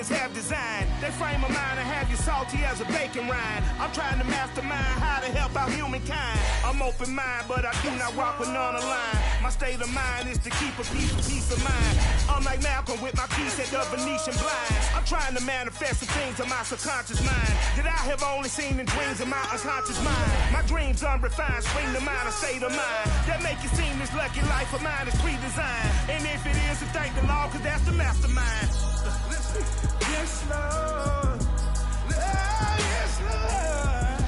demons have designed. They frame of mind and have you salty as a bacon rind. I'm trying to mastermind how to help out humankind. I'm open mind, but I do not rock with none aligned. My state of mind is to keep a peace of mind. Unlike Malcolm with my piece at the Venetian blinds. I'm trying to manifest some things in my subconscious mind that I have only seen in dreams in my unconscious mind. My dreams unrefined, spring to mind, a state of mind that make it seem this lucky life of mine is pre-designed. And if it is, then thank the Lord, cause that's the mastermind. Yes, Lord. Yes, Lord.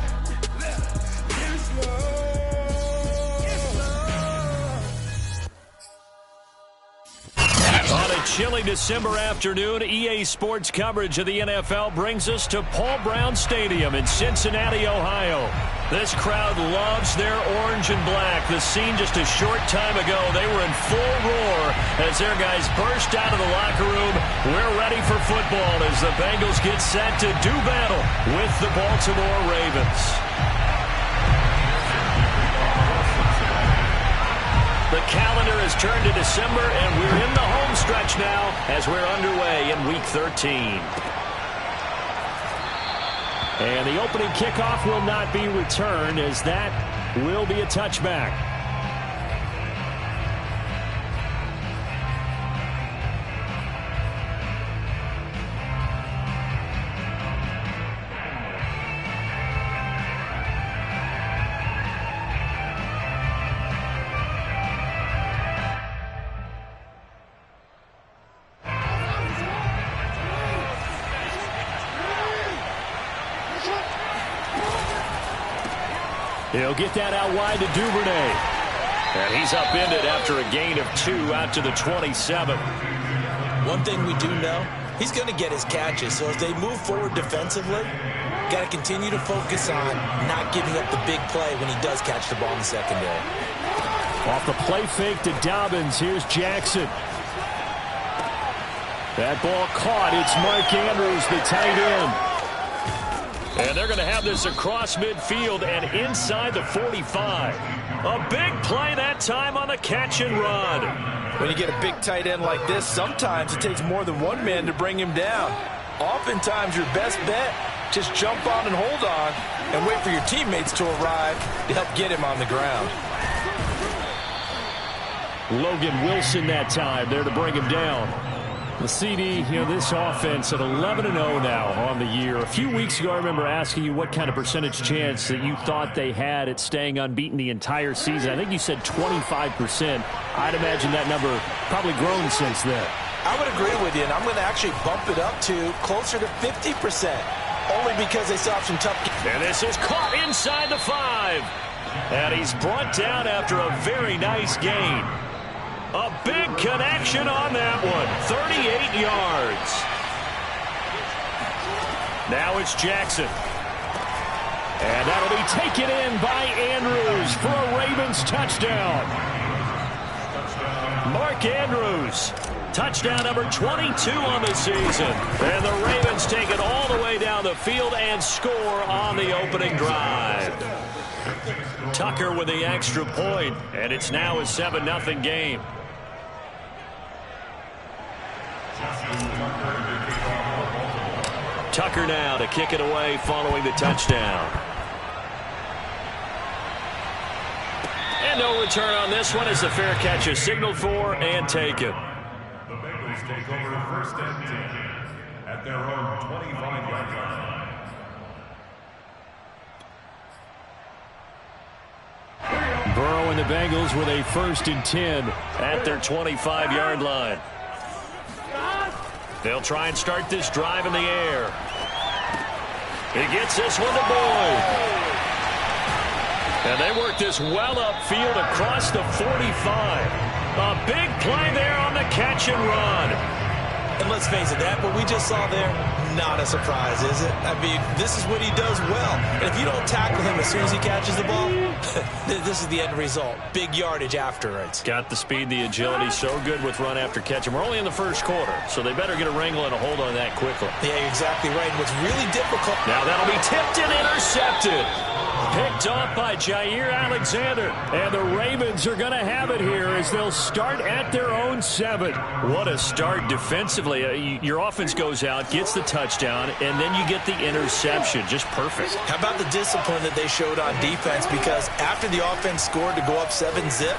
Yes, Lord. Yes, Lord. On a chilly December afternoon, EA Sports coverage of the NFL brings us to Paul Brown Stadium in Cincinnati, Ohio. This crowd loves their orange and black. The scene just a short time ago, they were in full roar as their guys burst out of the locker room. We're ready for football as the Bengals get set to do battle with the Baltimore Ravens. The calendar has turned to December, and we're in the home stretch now as we're underway in Week 13. And the opening kickoff will not be returned, as that will be a touchback. He'll get that out wide to Duvernay. And he's upended after a gain of 2 out to the 27. One thing we do know, he's going to get his catches. So as they move forward defensively, got to continue to focus on not giving up the big play when he does catch the ball in the secondary. Off the play fake to Dobbins. Here's Jackson. That ball caught. It's Mark Andrews, the tight end. And they're going to have this across midfield and inside the 45. A big play that time on the catch and run. When you get a big tight end like this, sometimes it takes more than one man to bring him down. Oftentimes your best bet, just jump on and hold on and wait for your teammates to arrive to help get him on the ground. Logan Wilson that time there to bring him down. The CD, this offense at 11-0 now on the year. A few weeks ago, I remember asking you what kind of percentage chance that you thought they had at staying unbeaten the entire season. I think you said 25%. I'd imagine that number probably grown since then. I would agree with you, and I'm going to actually bump it up to closer to 50%, only because they saw some tough games. And this is caught inside the 5. And he's brought down after a very nice gain. A big connection on that one. 38 yards. Now it's Jackson. And that'll be taken in by Andrews for a Ravens touchdown. Mark Andrews, touchdown number 22 on the season. And the Ravens take it all the way down the field and score on the opening drive. Tucker with the extra point, and it's now a 7-0 game. Tucker now to kick it away following the touchdown. And no return on this one as the fair catch is signaled for and taken. The Bengals take over first and 10 at their own 25-yard line. Burrow and the Bengals with a first and 10 at their 25-yard line. They'll try and start this drive in the air. He gets this one to Boyd. And they work this well upfield across the 45. A big play there on the catch and run. And let's face it, that what we just saw there, not a surprise, is it? I mean, this is what he does well. And if you don't tackle him as soon as he catches the ball, this is the end result. Big yardage afterwards. Got the speed, the agility, so good with run after catch. And we're only in the first quarter, so they better get a wrangle and a hold on that quickly. Yeah, you're exactly right. And what's really difficult. Now that'll be tipped and intercepted. Picked off by Jair Alexander. And the Ravens are going to have it here as they'll start at their own 7. What a start defensively. Your offense goes out, gets the touchdown, and then you get the interception. Just perfect. How about the discipline that they showed on defense? Because after the offense scored to go up 7-zip,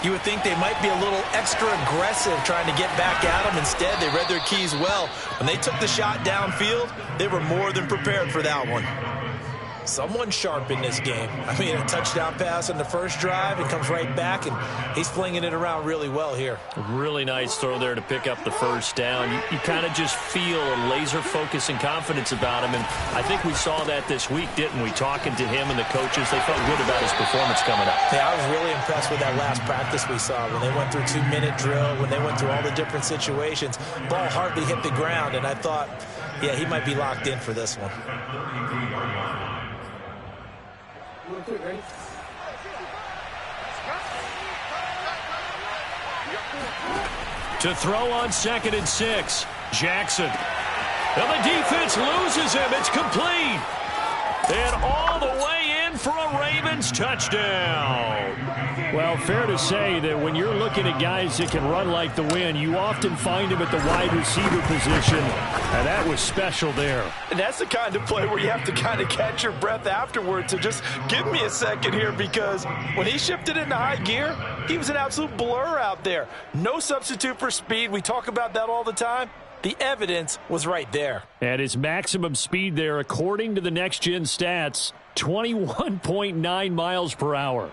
you would think they might be a little extra aggressive trying to get back at them. Instead, they read their keys well. When they took the shot downfield, they were more than prepared for that one. Someone sharp in this game. I mean, a touchdown pass on the first drive, it comes right back, and he's flinging it around really well here. Really nice throw there to pick up the first down. You kind of just feel a laser focus and confidence about him, and I think we saw that this week, didn't we? Talking to him and the coaches, they felt good about his performance coming up. Yeah, I was really impressed with that last practice we saw when they went through 2-minute drill, when they went through all the different situations. Ball hardly hit the ground, and I thought, yeah, he might be locked in for this one. To throw on 2nd and 6, Jackson. And the defense loses him. It's complete. And all the way in for a Ravens touchdown. Well, fair to say that when you're looking at guys that can run like the wind, you often find them at the wide receiver position, and that was special there. And that's the kind of play where you have to kind of catch your breath afterwards. So just give me a second here, because when he shifted into high gear, he was an absolute blur out there. No substitute for speed. We talk about that all the time. The evidence was right there. And his maximum speed there, according to the next-gen stats, 21.9 miles per hour.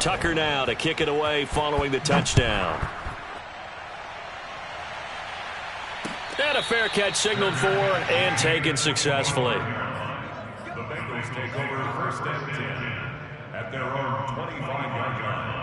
Tucker now to kick it away following the touchdown. And a fair catch signaled for and taken successfully. The Bengals take over 1st and 10 at their own 25-yard line.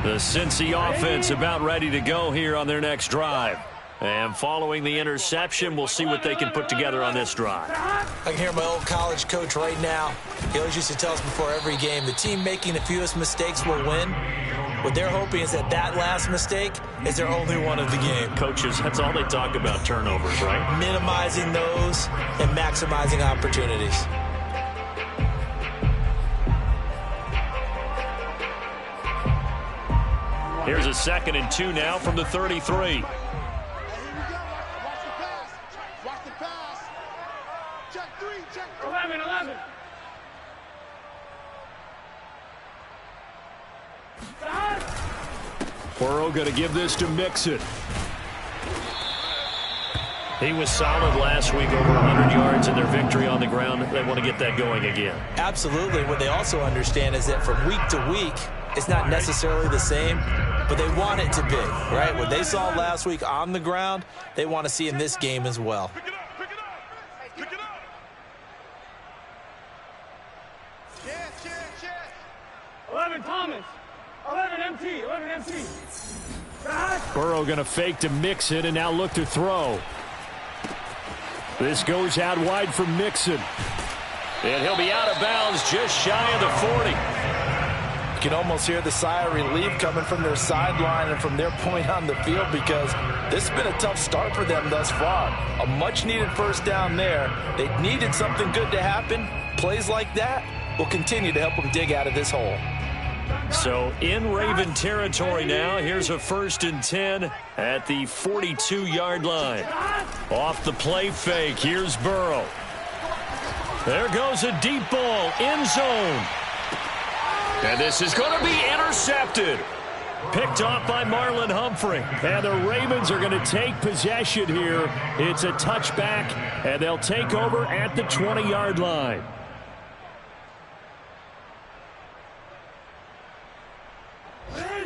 The Cincy offense about ready to go here on their next drive. And following the interception, we'll see what they can put together on this drive. I can hear my old college coach right now. He always used to tell us before every game, the team making the fewest mistakes will win. What they're hoping is that last mistake is their only one of the game. Coaches, that's all they talk about, turnovers, right? Minimizing those and maximizing opportunities. Here's a 2nd and 2 now from the 33. Burrow going to give this to Mixon. He was solid last week, over 100 yards in their victory on the ground. They want to get that going again. Absolutely. What they also understand is that from week to week, it's not necessarily the same, but they want it to be, right? What they saw last week on the ground, they want to see in this game as well. Pick it up, pick it up, pick it up. Check. 11 Thomas, 11 MT, 11 MT. Burrow going to fake to Mixon and now look to throw. This goes out wide for Mixon. And he'll be out of bounds just shy of the 40. You can almost hear the sigh of relief coming from their sideline and from their point on the field, because this has been a tough start for them thus far. A much-needed first down there. They needed something good to happen. Plays like that will continue to help them dig out of this hole. So in Raven territory now. Here's a 1st and 10 at the 42-yard line. Off the play fake. Here's Burrow. There goes a deep ball. End zone. And this is going to be intercepted. Picked off by Marlon Humphrey. And the Ravens are going to take possession here. It's a touchback, and they'll take over at the 20-yard line.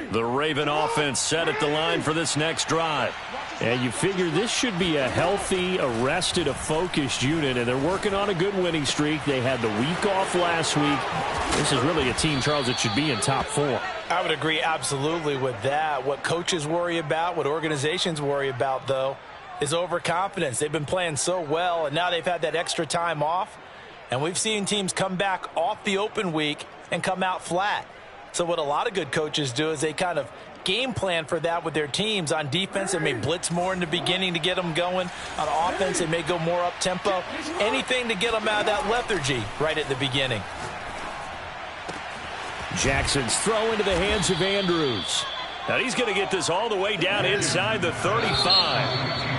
The Raven offense set at the line for this next drive. And you figure this should be a healthy, arrested, a focused unit, and they're working on a good winning streak. They had the week off last week. This is really a team, Charles, that should be in top 4. I would agree absolutely with that. What coaches worry about, what organizations worry about, though, is overconfidence. They've been playing so well, and now they've had that extra time off. And we've seen teams come back off the open week and come out flat. So what a lot of good coaches do is they kind of game plan for that with their teams. On defense, they may blitz more in the beginning to get them going. On offense, they may go more up-tempo. Anything to get them out of that lethargy right at the beginning. Jackson's throw into the hands of Andrews. Now he's going to get this all the way down inside the 35.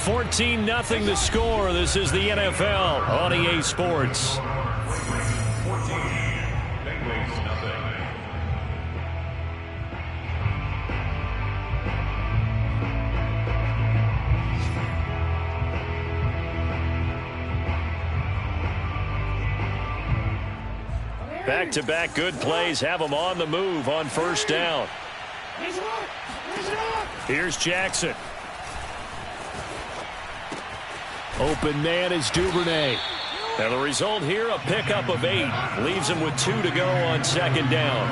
14-0 the score. This is the NFL on EA Sports. Back-to-back good plays have them on the move on first down. Here's Jackson. Open man is Duvernay. And the result here, a pickup of 8. Leaves him with 2 to go on second down.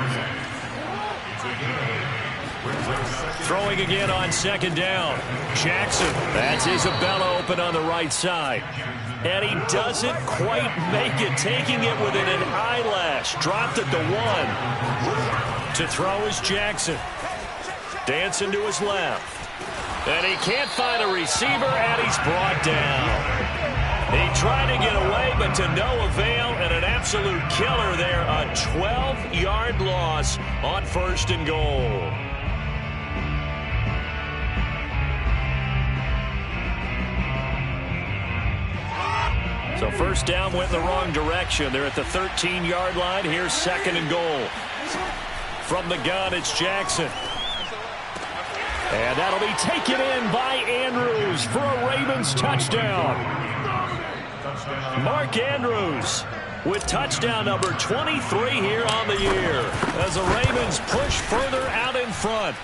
Throwing again on second down. Jackson. That's Isabella open on the right side. And he doesn't quite make it, taking it within an eyelash. Dropped at the 1. To throw is Jackson. Dancing to his left. And he can't find a receiver, and he's brought down. He tried to get away, but to no avail, and an absolute killer there. A 12-yard loss on first and goal. So first down went in the wrong direction. They're at the 13-yard line. Here's second and goal. From the gun, it's Jackson. And that'll be taken in by Andrews for a Ravens touchdown. Mark Andrews with touchdown number 23 here on the year as the Ravens push further out in front.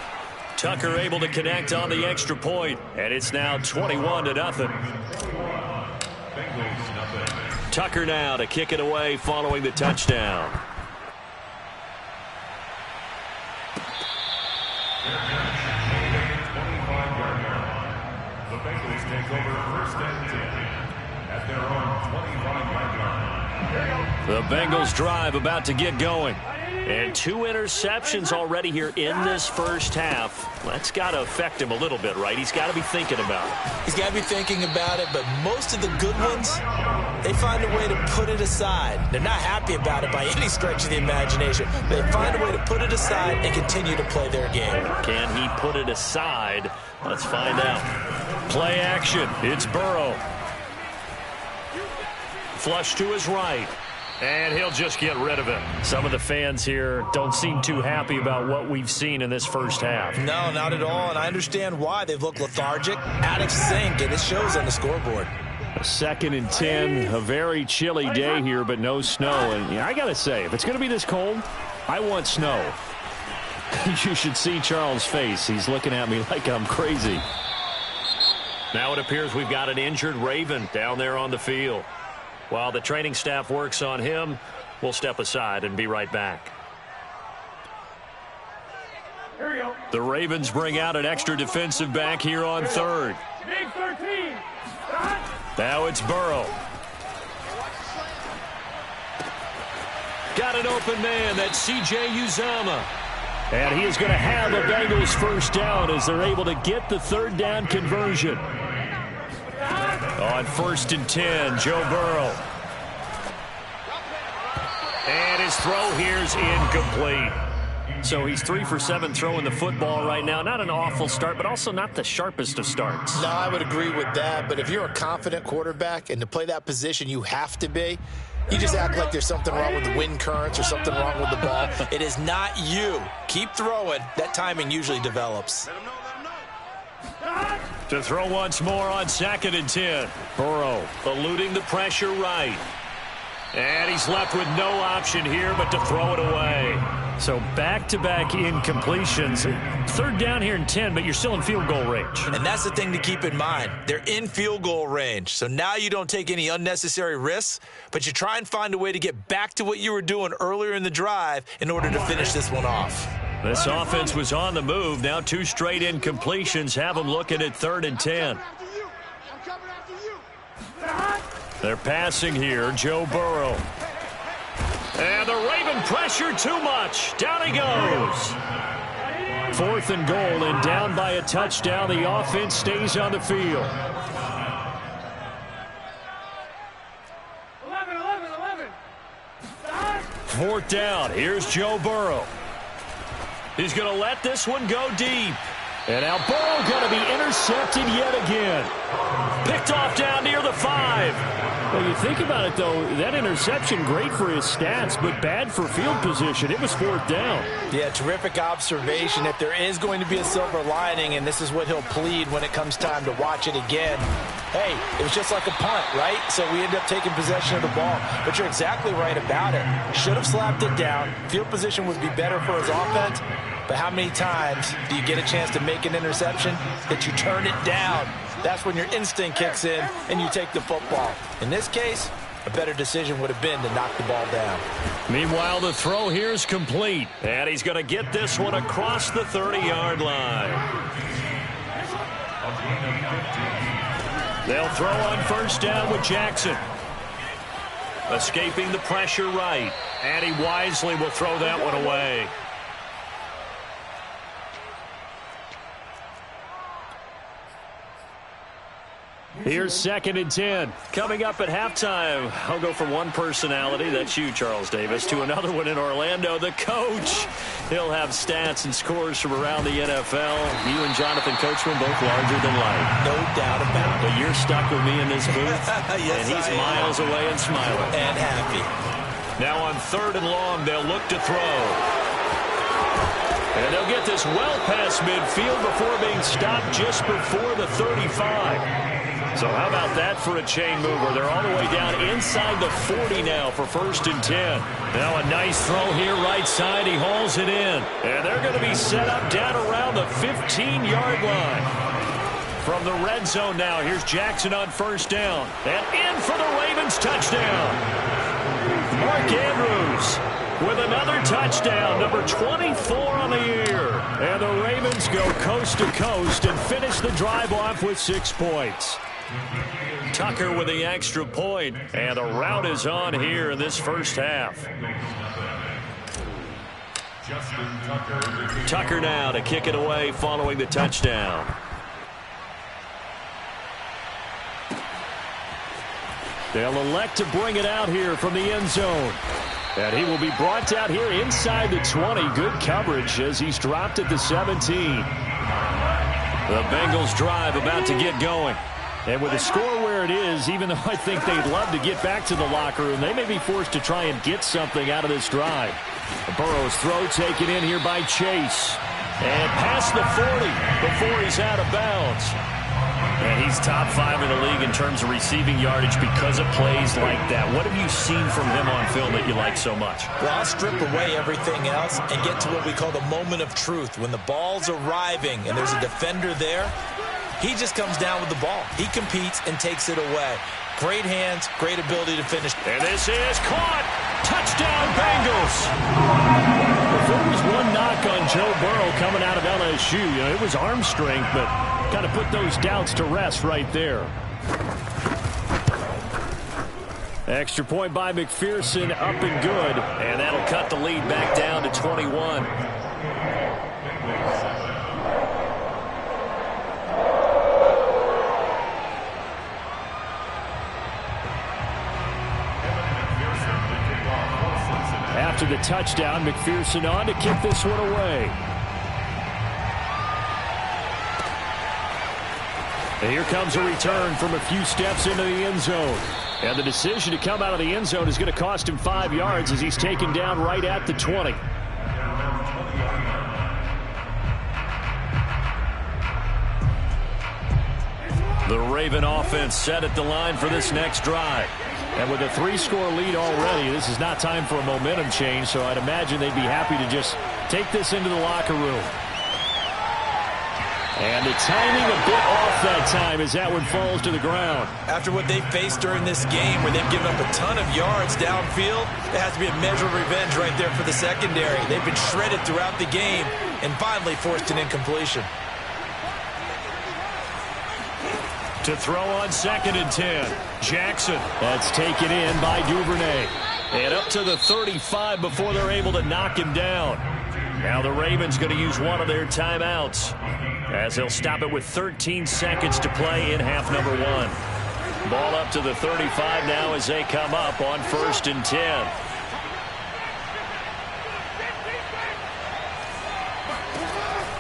Tucker able to connect on the extra point, and it's now 21-0. Tucker now to kick it away following the touchdown. The Bengals take over first and 10 at their own 25-yard line. The Bengals drive about to get going. And 2 interceptions already here in this first half. That's got to affect him a little bit, right? He's got to be thinking about it. He's got to be thinking about it, but most of the good ones, they find a way to put it aside. They're not happy about it by any stretch of the imagination. They find a way to put it aside and continue to play their game. Can he put it aside? Let's find out. Play action. It's Burrow. Flush to his right. And he'll just get rid of it. Some of the fans here don't seem too happy about what we've seen in this first half. No, not at all, and I understand why. They've looked lethargic, out of sync, and it shows on the scoreboard. A 2nd and 10, a very chilly day here, but no snow. And I got to say, if it's going to be this cold, I want snow. You should see Charles' face. He's looking at me like I'm crazy. Now it appears we've got an injured Raven down there on the field. While the training staff works on him, we'll step aside and be right back. Here we go. The Ravens bring out an extra defensive back here on third. Big 13. Now it's Burrow. Got an open man. That's C.J. Uzomah. And he is going to have a Bengals first down as they're able to get the third down conversion. On 1st and 10, Joe Burrow. And his throw here's incomplete. So he's 3 for 7 throwing the football right now. Not an awful start, but also not the sharpest of starts. No, I would agree with that. But if you're a confident quarterback and to play that position, you have to be. You just act like there's something wrong with the wind currents or something wrong with the ball. It is not you. Keep throwing. That timing usually develops. To throw once more on 2nd and 10. Burrow eluding the pressure right. And he's left with no option here but to throw it away. So back-to-back incompletions. 3rd down here and 10, but you're still in field goal range. And that's the thing to keep in mind. They're in field goal range. So now you don't take any unnecessary risks, but you try and find a way to get back to what you were doing earlier in the drive in order to finish this one off. This offense was on the move. Now 2 straight incompletions have them looking at 3rd and 10. They're passing here. Joe Burrow. And the Raven pressure too much. Down he goes. 4th and goal, and down by a touchdown. The offense stays on the field. 11. 4th down. Here's Joe Burrow. He's going to let this one go deep. And now Burrow going to be intercepted yet again. Picked off down near the 5. Well, you think about it, though, that interception, great for his stats, but bad for field position. It was 4th down. Yeah, terrific observation. If there is going to be a silver lining, and this is what he'll plead when it comes time to watch it again, hey, it was just like a punt, right? So we end up taking possession of the ball. But you're exactly right about it. Should have slapped it down. Field position would be better for his offense. But how many times do you get a chance to make an interception that you turn it down? That's when your instinct kicks in and you take the football. In this case, a better decision would have been to knock the ball down. Meanwhile, the throw here is complete. And he's going to get this one across the 30-yard line. They'll throw on 1st down with Jackson. Escaping the pressure right. And he wisely will throw that one away. Here's 2nd and 10. Coming up at halftime, I'll go from one personality, that's you, Charles Davis, to another one in Orlando, the coach. He'll have stats and scores from around the NFL. You and Jonathan Coachman both larger than life. No doubt about it. But you're stuck with me in this booth, yes, and he's miles away and smiling. And happy. Now on 3rd and long, they'll look to throw. And they'll get this well past midfield before being stopped just before the 35. So how about that for a chain mover? They're all the way down inside the 40 now for 1st and 10. Now a nice throw here right side. He hauls it in. And they're going to be set up down around the 15-yard line. From the red zone now, here's Jackson on 1st down. And in for the Ravens touchdown. Mark Andrews with another touchdown, number 24 on the year. And the Ravens go coast to coast and finish the drive off with 6 points. Tucker with the extra point, and the route is on here in this first half. Tucker now to kick it away following the touchdown. They'll elect to bring it out here from the end zone. And he will be brought out here inside the 20. Good coverage as he's dropped at the 17. The Bengals drive about to get going. And with the score where it is, even though I think they'd love to get back to the locker room, they may be forced to try and get something out of this drive. Burrow's throw taken in here by Chase. And past the 40 before he's out of bounds. And he's top 5 in the league in terms of receiving yardage because of plays like that. What have you seen from him on film that you like so much? Well, I'll strip away everything else and get to what we call the moment of truth. When the ball's arriving and there's a defender there, he just comes down with the ball. He competes and takes it away. Great hands, great ability to finish. And this is caught. Touchdown, Bengals. If there was one knock on Joe Burrow coming out of LSU, it was arm strength, but kind of put those doubts to rest right there. Extra point by McPherson, up and good. And that'll cut the lead back down to 21. After the touchdown, McPherson on to kick this one away. And here comes a return from a few steps into the end zone. And the decision to come out of the end zone is going to cost him 5 yards as he's taken down right at the 20. The Raven offense set at the line for this next drive. And with a 3-score lead already, this is not time for a momentum change, so I'd imagine they'd be happy to just take this into the locker room. And the timing a bit off that time as that one falls to the ground. After what they faced during this game where they've given up a ton of yards downfield, it has to be a measure of revenge right there for the secondary. They've been shredded throughout the game and finally forced an incompletion. To throw on 2nd and 10. Jackson. That's taken in by Duvernay. And up to the 35 before they're able to knock him down. Now the Ravens going to use one of their timeouts as they'll stop it with 13 seconds to play in half number 1. Ball up to the 35 now as they come up on 1st and 10.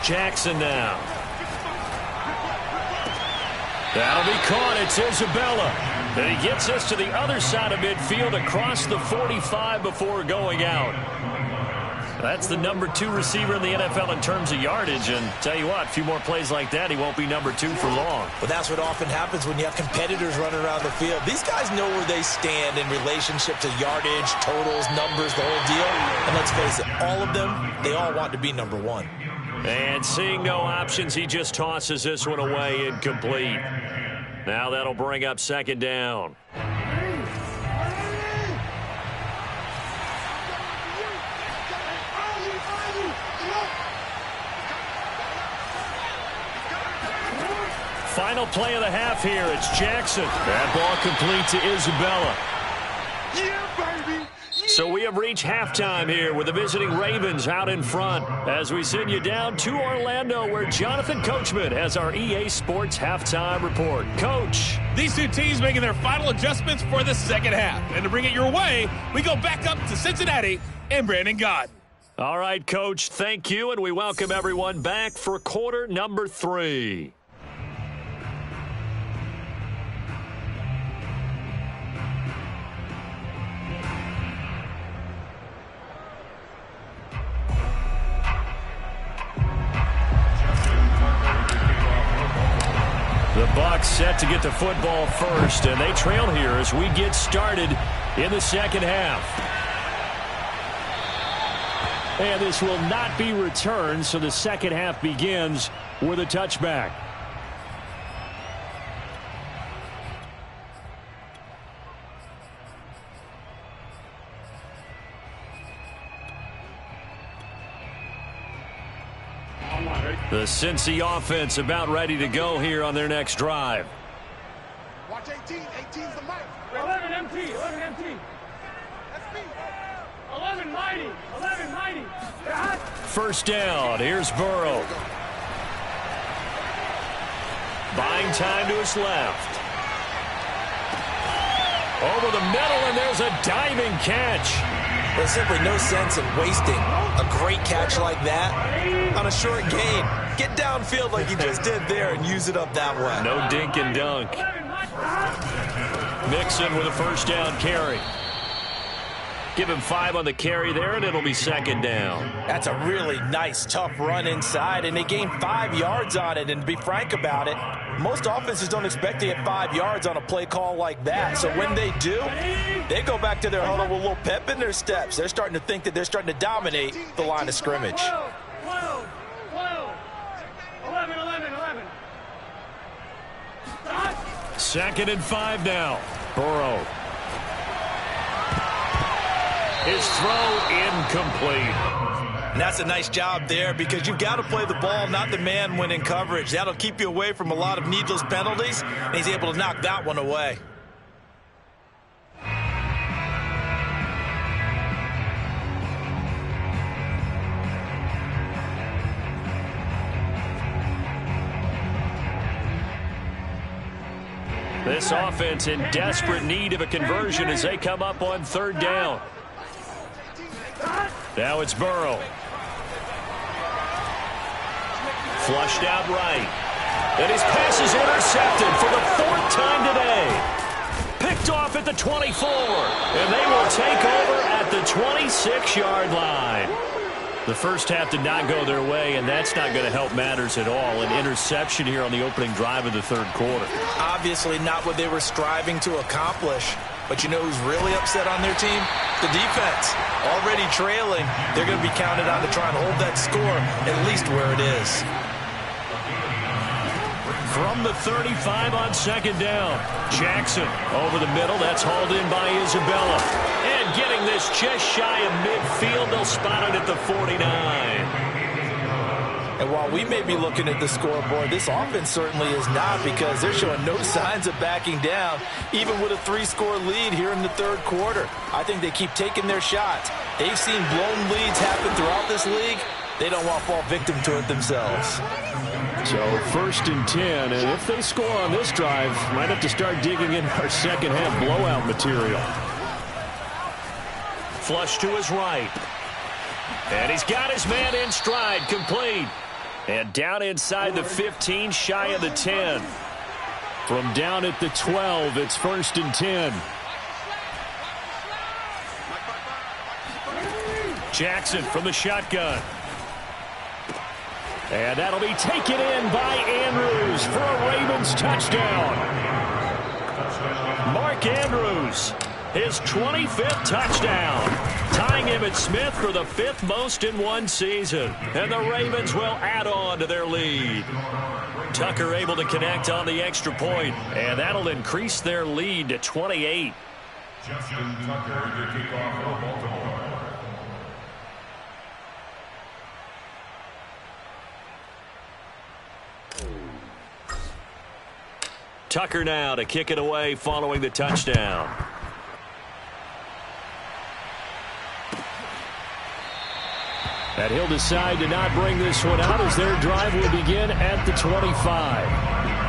Jackson now. That'll be caught. It's Isabella. And he gets us to the other side of midfield across the 45 before going out. That's the number 2 receiver in the NFL in terms of yardage. And tell you what, a few more plays like that, he won't be number 2 for long. Well, that's what often happens when you have competitors running around the field. These guys know where they stand in relationship to yardage, totals, numbers, the whole deal. And let's face it, all of them, they all want to be number 1. And seeing no options, he just tosses this one away incomplete. Now that'll bring up 2nd down. Final play of the half here. It's Jackson. That ball complete to Isabella. Yeah, baby. So we have reached halftime here with the visiting Ravens out in front as we send you down to Orlando where Jonathan Coachman has our EA Sports halftime report. Coach. These two teams making their final adjustments for the second half. And to bring it your way, we go back up to Cincinnati and Brandon Gott. All right, Coach, thank you, and we welcome everyone back for quarter number 3. The Bucs set to get the football first, and they trail here as we get started in the second half. And this will not be returned, so the second half begins with a touchback. The Cincy offense about ready to go here on their next drive. Watch 18. 18's the mic. 11 MT. 11 MT. That's me. 11 mighty. 11 mighty. First down. Here's Burrow. Buying time to his left. Over the middle, and there's a diving catch. There's simply no sense in wasting a great catch like that on a short gain. Get downfield like you just did there and use it up that way. No dink and dunk. Mixon with a first down carry. Give him 5 on the carry there, and it'll be 2nd down. That's a really nice, tough run inside, and they gained 5 yards on it. And to be frank about it, most offenses don't expect to get 5 yards on a play call like that. So when they do, they go back to their huddle with a little pep in their steps. They're starting to think that they're starting to dominate the line of scrimmage. 12, 11, 11, 11. 2nd and 5 now. Burrow. His throw incomplete. And that's a nice job there because you've got to play the ball, not the man when in coverage. That'll keep you away from a lot of needless penalties, and he's able to knock that one away. This offense in desperate need of a conversion as they come up on 3rd down. Now it's Burrow. Flushed out right. And his pass is intercepted for the 4th time today. Picked off at the 24. And they will take over at the 26-yard line. The first half did not go their way, and that's not going to help matters at all. An interception here on the opening drive of the 3rd quarter. Obviously not what they were striving to accomplish. But you know who's really upset on their team? The defense. Already trailing. They're going to be counted on to try and hold that score at least where it is. From the 35 on 2nd down. Jackson over the middle. That's hauled in by Isabella. And getting this just shy of midfield. They'll spot it at the 49. And while we may be looking at the scoreboard, this offense certainly is not, because they're showing no signs of backing down, even with a 3-score lead here in the third quarter. I think they keep taking their shots. They've seen blown leads happen throughout this league. They don't want to fall victim to it themselves. So 1st and 10, and if they score on this drive, might have to start digging in our second half blowout material. Flush to his right. And he's got his man in stride, complete. And down inside the 15, shy of the 10. From down at the 12, it's 1st and 10. Jackson from the shotgun. And that'll be taken in by Andrews for a Ravens touchdown. Mark Andrews, his 25th touchdown, tying Emmitt Smith for the 5th most in one season. And the Ravens will add on to their lead. Tucker able to connect on the extra point, and that'll increase their lead to 28. Justin Tucker to kick off for Baltimore. Tucker now to kick it away following the touchdown. And he'll decide to not bring this one out as their drive will begin at the 25.